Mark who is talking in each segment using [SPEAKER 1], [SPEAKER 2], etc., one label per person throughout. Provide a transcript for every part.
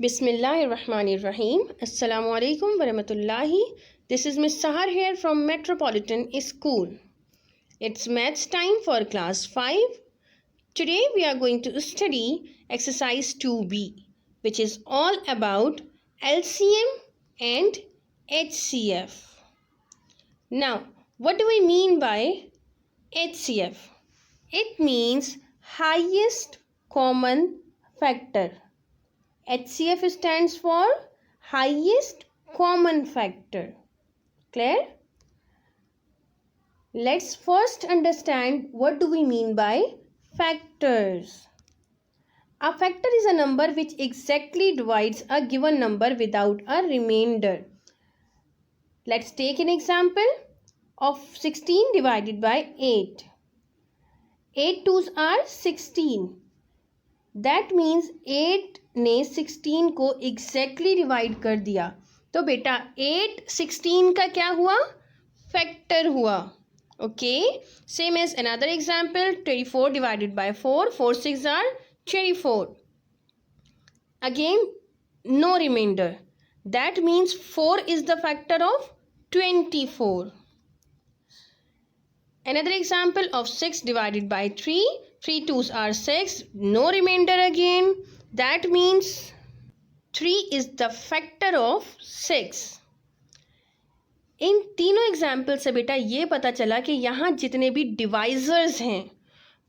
[SPEAKER 1] Bismillahirrahmanirrahim. Assalamu alaikum warahmatullahi. This is Miss Sahar here from Metropolitan School. It's maths time for class 5. Today we are going to study exercise 2B, which is all about LCM and HCF. Now, what do we mean by HCF? It means highest common factor. HCF stands for highest common factor. Clear? Let's first understand what do we mean by factors. A factor is a number which exactly divides a given number without a remainder. Let's take an example of 16 divided by 8. 8 twos are 16. That means 8 ने 16 को exactly divide कर दिया, तो बेटा 8 16 का क्या हुआ? Factor हुआ. Okay, same as another example 24 divided by 4. 4 6 are 24. Again no reminder. That means 4 is the factor of 24. Another example of 6 divided by 3. 3 twos are 6. No remainder again. That means 3 is the factor of 6. इन तीनों example से बेटा ये पता चला कि यहाँ जितने भी डिवाइजर्स हैं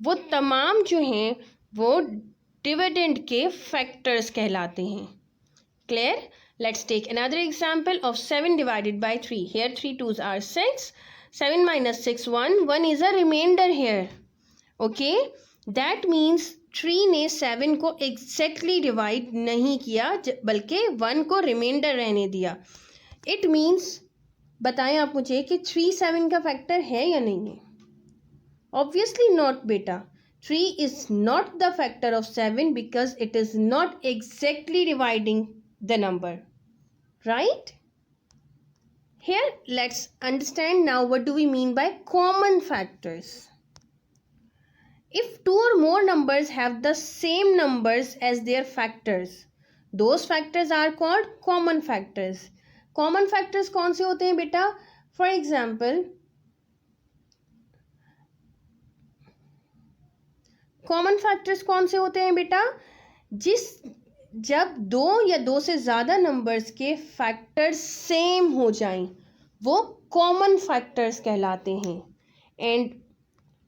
[SPEAKER 1] वो तमाम जो हैं वो डिविडेंड के फैक्टर्स कहलाते हैं. Clear? Let's take another example of 7 divided by 3. Here 3 twos are 6. 7 minus 6 1. 1 is a remainder here. Okay, that means 3 ने 7 को exactly divide नहीं किया बल्कि 1 को remainder रहने दिया. It means बताएं आप मुझे कि 3 7 का फैक्टर है या नहीं है? Obviously not बेटा. 3 is not the factor of 7 because it is not exactly dividing the number. Right? Here, let's understand now what do we mean by common factors. If two or more numbers have the same numbers as their factors, those factors are called common factors. Common factors कौन से होते हैं बेटा? For example, common factors कौन से होते हैं बेटा? जब दो या दो से ज़्यादा नंबर्स के फैक्टर्स सेम हो जाएं वो कॉमन फैक्टर्स कहलाते हैं. And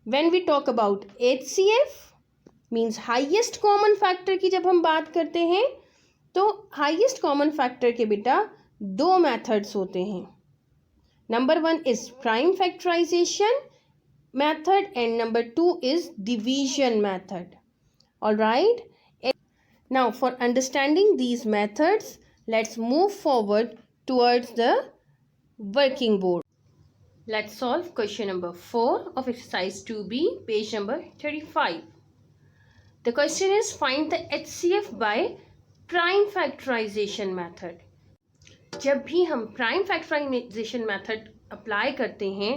[SPEAKER 1] when we talk about HCF means highest common factor की जब हम बात करते हैं तो हाईएस्ट कॉमन फैक्टर के बेटा दो मेथड्स होते हैं. Number 1 is prime factorization method and number 2 is division method. Alright, now for understanding these methods, let's move forward towards the working board. Let's solve question number 4 of exercise 2B, page number 35. The question is find the HCF by prime factorization method. जब भी हम prime factorization method apply करते हैं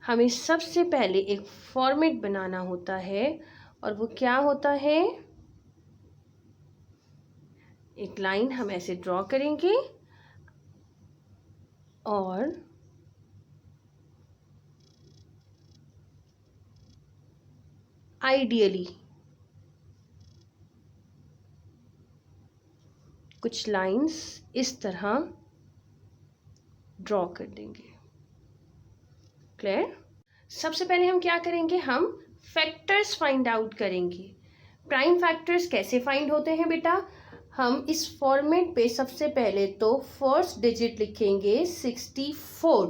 [SPEAKER 1] हमें सबसे पहले एक format बनाना होता है और वो क्या होता है? एक लाइन हम ऐसे ड्रॉ करेंगे और आइडियली कुछ लाइंस इस तरह ड्रॉ कर देंगे. क्लियर? सबसे पहले हम क्या करेंगे? हम फैक्टर्स फाइंड आउट करेंगे. प्राइम फैक्टर्स कैसे फाइंड होते हैं बेटा? हम इस फॉर्मेट पे सबसे पहले तो फर्स्ट डिजिट लिखेंगे 64.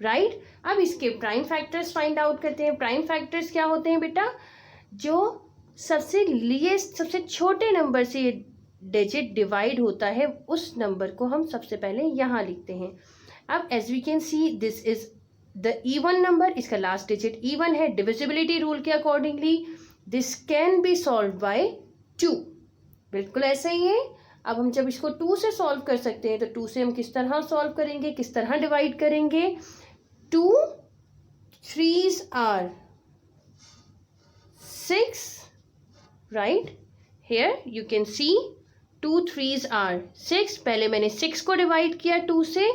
[SPEAKER 1] राइट? अब इसके प्राइम फैक्टर्स फाइंड आउट करते हैं. प्राइम फैक्टर्स क्या होते हैं बेटा? जो सबसे छोटे नंबर से डिजिट डिवाइड होता है उस नंबर को हम सबसे पहले यहाँ लिखते हैं. अब as we can see this is the even number. इसका लास्ट डिजिट इवन है. डिविजिबिलिटी रूल के accordingly this can be solve by 2. बिल्कुल ऐसा ही है. अब हम जब इसको 2 से सॉल्व कर सकते हैं तो 2 से हम किस तरह सॉल्व करेंगे, किस तरह डिवाइड करेंगे? 2 3s are 6. Right? Here you can see 2 3s are 6. पहले मैंने 6 को डिवाइड किया 2 से,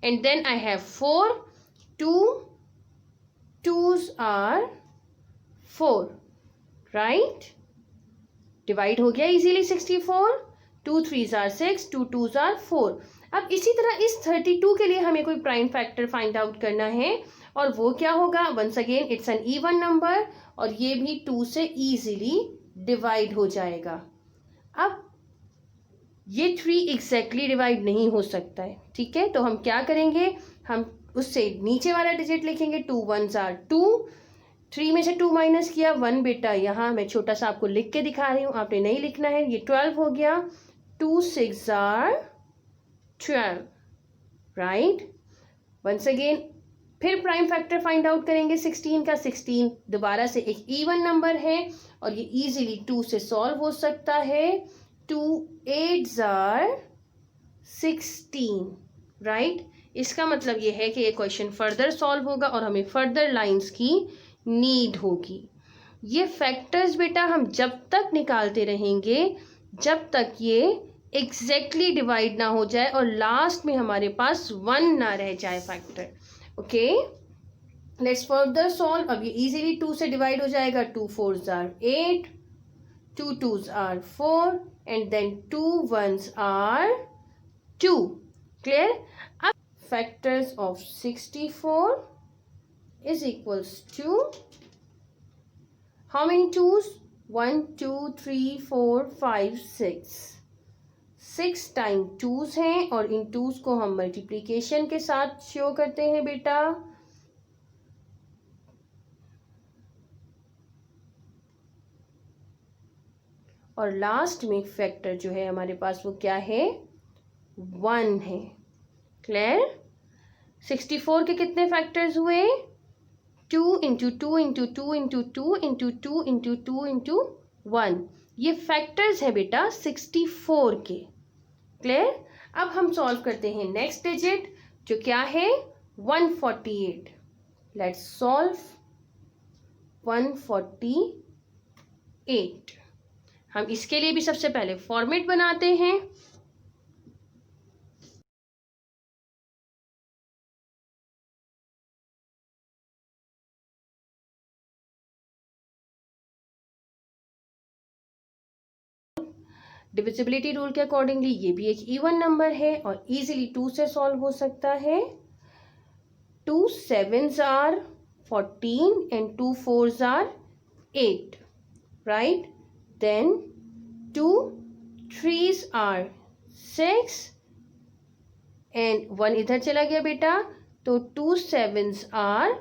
[SPEAKER 1] and then I have 4. 2 2s are 4, right. Divide हो गया easily 64. 2 3s are 6, 2 2s are 4. अब इसी तरह इस 32 के लिए हमें कोई प्राइम फैक्टर फाइंड आउट करना है, और वो क्या होगा. Once again it's an even number, और ये भी 2 से इजीली डिवाइड हो जाएगा. अब ये 3 एग्जैक्टली डिवाइड नहीं हो सकता है, ठीक है. तो हम क्या करेंगे, हम उससे नीचे वाला डिजिट लिखेंगे. 2 1s are 2. 3 में से 2 माइनस किया 1. बेटा यहाँ मैं छोटा सा आपको लिख के दिखा रही हूँ, आपने नहीं लिखना है. ये 12 हो गया. 2 6s are 12, right. Once again फिर प्राइम फैक्टर फाइंड आउट करेंगे 16 का. 16 दोबारा से एक इवन नंबर है, और ये इजीली 2 से सॉल्व हो सकता है. 2 8s are 16, राइट. इसका मतलब ये है कि ये क्वेश्चन फर्दर सॉल्व होगा और हमें फर्दर लाइंस की नीड होगी. ये फैक्टर्स बेटा हम जब तक निकालते रहेंगे जब तक ये एग्जैक्टली डिवाइड ना हो जाए और लास्ट में हमारे पास 1 ना रह जाए factor. Okay, let's further solve. अब ये इजीली 2 से डिवाइड हो जाएगा. 2 4s are 8, 2 2s are 4, and then 2 1s are 2. Clear. अब factors of 64 is equals to how many 2s? 1 2 3 4 5 6. 6 time 2s हैं, और इन 2s को हम मल्टीप्लीकेशन के साथ शो करते हैं बेटा. और लास्ट में फैक्टर जो है हमारे पास वो क्या है, 1 है. क्लियर. 64 के कितने फैक्टर्स हुए, 2 into 2 into 2 into 2 into 2 into 2 into 1. ये फैक्टर्स है बेटा 64 के. क्लियर. अब हम सॉल्व करते हैं नेक्स्ट डिजिट जो क्या है 148. Let's solve 148. हम इसके लिए भी सबसे पहले फॉर्मेट बनाते हैं. डिविजिबिलिटी रूल के अकॉर्डिंगली ये भी एक इवन नंबर है और इजीली 2 से सॉल्व हो सकता है. 2 7s are 14 and 2 4s are 8, right. Then 2 3s are 6 and 1 इधर चला गया बेटा, तो 2 7s are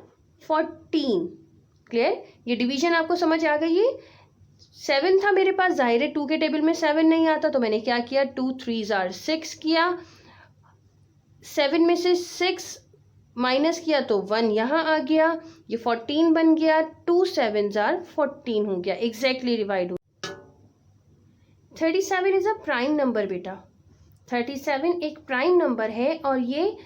[SPEAKER 1] 14. क्लियर. ये डिवीजन आपको समझ आ गई है. 7 था मेरे पास, जाहिर है 2 के टेबल में 7 नहीं आता, तो मैंने क्या किया 2 3s are 6 किया. 7 में से 6 माइनस किया तो 1 यहाँ आ गया, ये 14 बन गया. 2 7s are 14 हो गया, एग्जैक्टली डिवाइड हो. 37 इज अ प्राइम नंबर बेटा. 37 एक प्राइम नंबर है और ये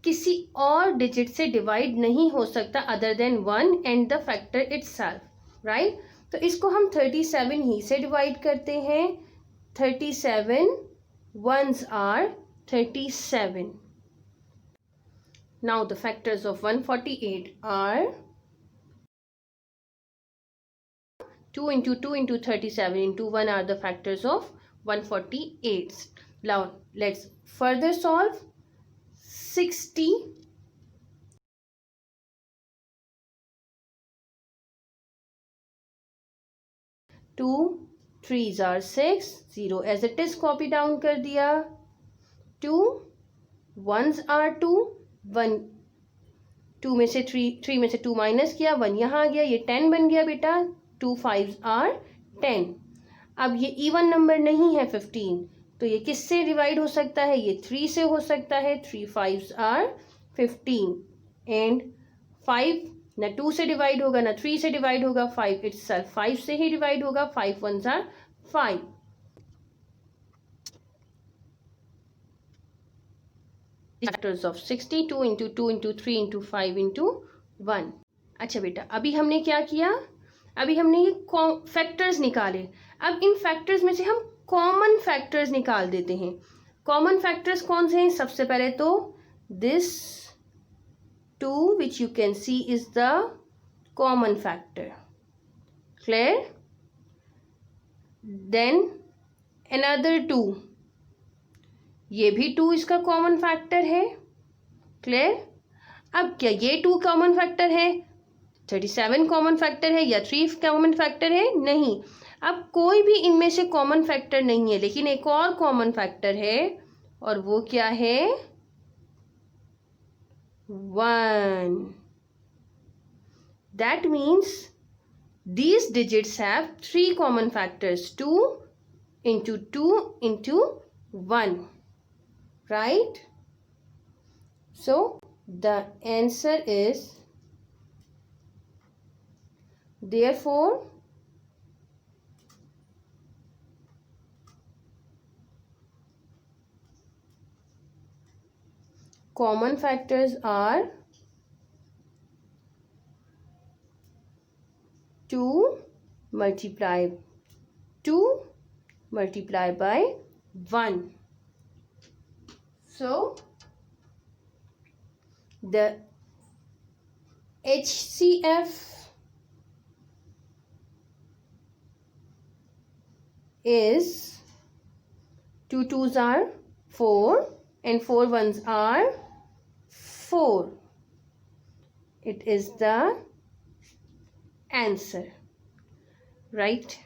[SPEAKER 1] किसी और डिजिट से डिवाइड नहीं हो सकता other than 1 and the factor itself, right. तो इसको हम 37 ही से डिवाइड करते हैं. 37 1s are 37. Now the factors of 148 are 2 into 2 into 37 into 1 are the factors of 148. Now let's further solve. 60 2 3s are 6, 0 as it is copy down कर दिया. 2 1s are 2, 1 2 में से 3 में से 2 माइनस किया, 1 यहाँ आ गया, ये 10 बन गया बेटा. 2 5s are 10. अब ये इवन नंबर नहीं है 15, तो ये किससे डिवाइड हो सकता है, ये 3 से हो सकता है. 3 5s are 15 एंड 5 ना 2 से डिवाइड होगा ना 3 से डिवाइड होगा. 5 इटसेल्फ 5 से ही डिवाइड होगा. 5 1s are 5. Factors of 60 2 into 2 into 3 into 5 into 1. अच्छा बेटा, अभी हमने क्या किया, अभी हमने ये फैक्टर्स निकाले. अब इन फैक्टर्स में से हम कॉमन फैक्टर्स निकाल देते हैं। कॉमन फैक्टर्स कौन से हैं? सबसे पहले तो this 2 which you can see is the common factor. Clear? Then another 2, ये भी 2 इसका कॉमन फैक्टर है। क्लियर? अब क्या ये 2 कॉमन फैक्टर है? 37 कॉमन फैक्टर है या 3 कॉमन फैक्टर है? नहीं। अब कोई भी इनमें से कॉमन फैक्टर नहीं है, लेकिन एक और कॉमन फैक्टर है, और वो क्या है? 1. That means these digits have 3 common factors, 2 into 2 into 1. Right? So the answer is, therefore common factors are 2 multiplied by 1. So the HCF is 2 2s are 4 and 4 1s are 4. It is the answer, right?